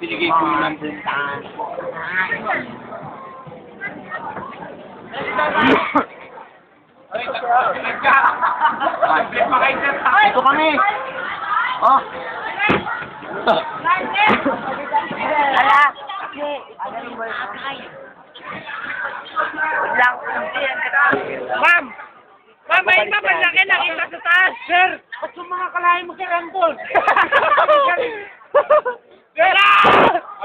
Binigay ko yung number saan. Ito kami. Oh. Ala. Ma'am! Ma'am, may mamalaki nakita sa taas! Sir! Ba't yung mga kalahin mo kay Randol? Sir!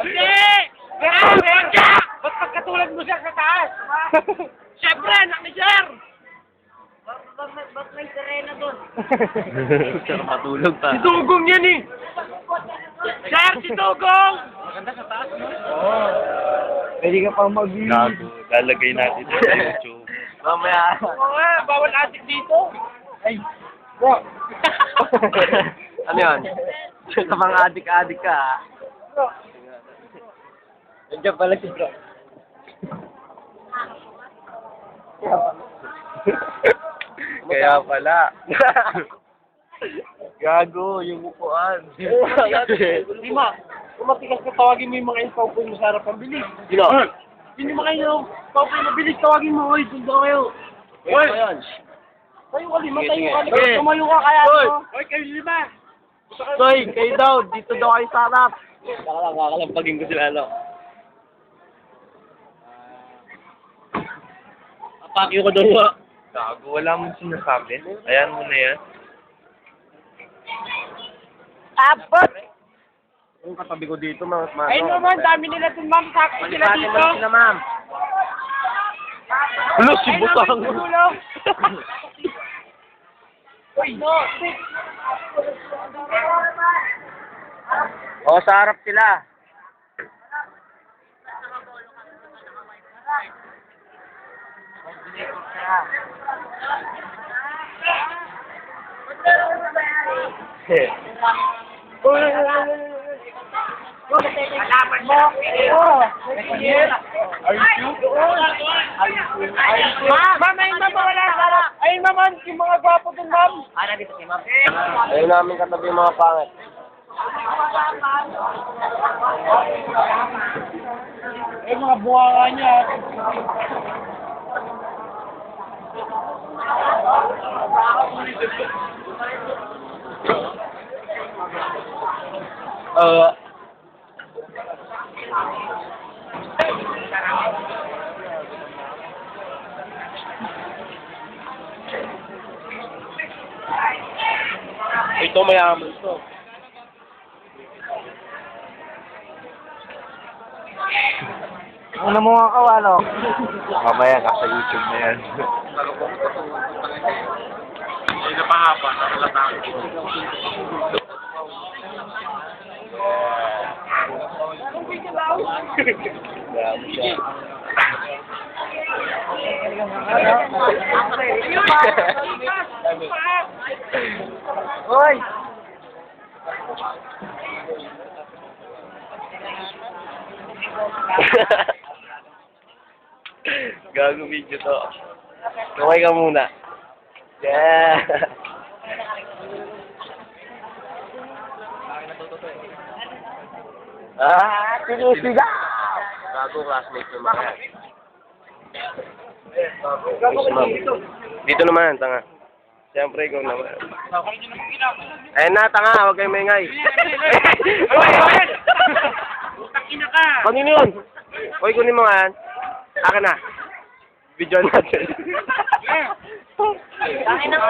Hindi! Sir! Ba't pagkatulad mo siya sa taas? Siyempre, anak ni Sir! Ba't may sirena doon? Sir, matulog pa. Si Dugong yan eh! Sir, si Dugong! Maganda sa taas, no? Oo. Pwede ka pang mag-view. Gago. Lalagay natin sa YouTube. Mamaya. Oo nga, bawal atik dito. Ay, bro. Ano yun? Sa mga adik-adik ka, ha? Bro. Nandiyan pala si bro. Kaya pala. Gago, yung upuan. Di ma, kung matigas ka, tawagin mo yung mga impawpoy mo sa harapan. Bilis. Sino? Yun yung mga impawpoy mo. Bilis, tawagin mo. Hoy, sundo kayo. Hoy! Ayan. Tayo ka lima, Sige, tayo ka lima. sige. Tumayo ka kaya, Hoy! no? Hoy, kayo lima. Soy, kayo daw. Dito daw kayo sa harap. Kakalampagin ko sila, ano? Apakyo ko daw, ha? Gago, wala mo sinasabi. Ayan mo na yan. Abot! Yung katabi ko dito, mga Ayun naman, dami nila dun, ma'am. Sakto sila Palipatin dito. mo sila, ma'am. Hulo, si Ayun Butang. naman, gulong. Uy, no. O, sa harap sila. Alaman mo. Ma'am, ayun ma'am, wala sarap. Ayun ma'am, yung mga gwapo dun, ma'am. Nandito si ma'am. Ayun namin katabi yung mga pangit. Ayun mga buwaka niya. Ito mayaman to. Ano mo nga kawalo? Mamaya nasa YouTube na yan. Hindi na pahaba, nakalatakan. Hoy! Gago video to. Kamay ka muna. Yeah. Sinisigaw! Gago classmate yung mga. Yes, ma'am. Dito naman, tanga. Siyempre, ikaw naman. Ayun na, tanga. Huwag kayong maingay. Takina ka. Kanino yun? Hoy, kunin mo nga yan. Akin na. Video natin. Takina ka.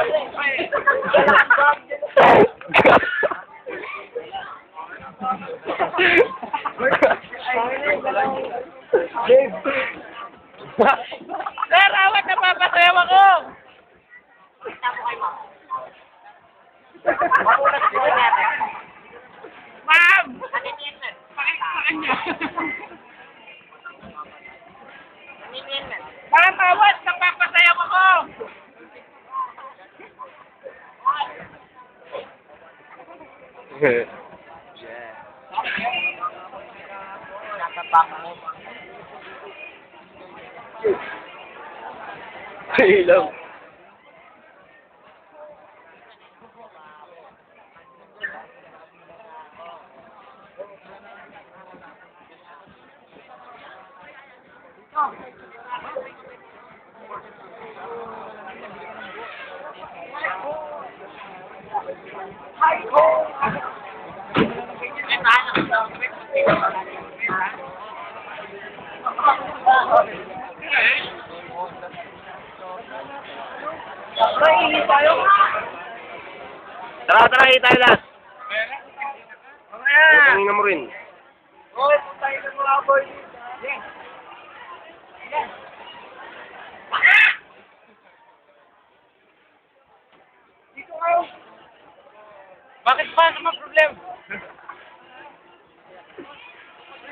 Sir, awat na papasayaw ako. Ma'am! Pakita sa kanya. Ma'am, awat, napapasayaw ako. Ilaw. Tara, tara, tayo lahat. Tingnan mo rin. Hoy, tayo na mga boy. Dito kayo. Bakit ba naman problema?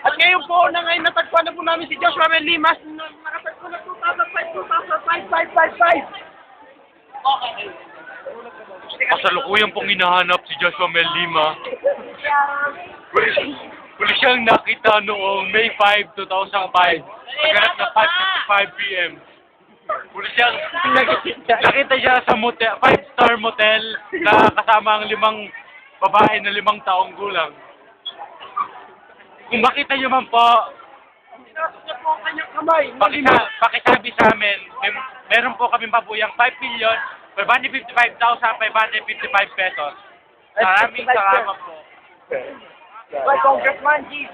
At ngayon po, natagpuan na po namin si Joshua Mel Limas. Nakatagpuan na 2005. Okay. Kasalukuyang pong hinahanap si Joshua Mel Lima. Huli siyang nakita noong May 5, 2005. Pagkarap na 5:55 p.m. Huli siyang nakita siya sa motel, 5-star motel na kasama ang 5 babae na 5 taong gulang. Kung makita niyo man po, Pinasok niya po ang kanyang kamay. pakisabi sa amin, meron po kami mabuyang 5,555,555 pesos. Maraming salamat po. Hoy, Congressman G.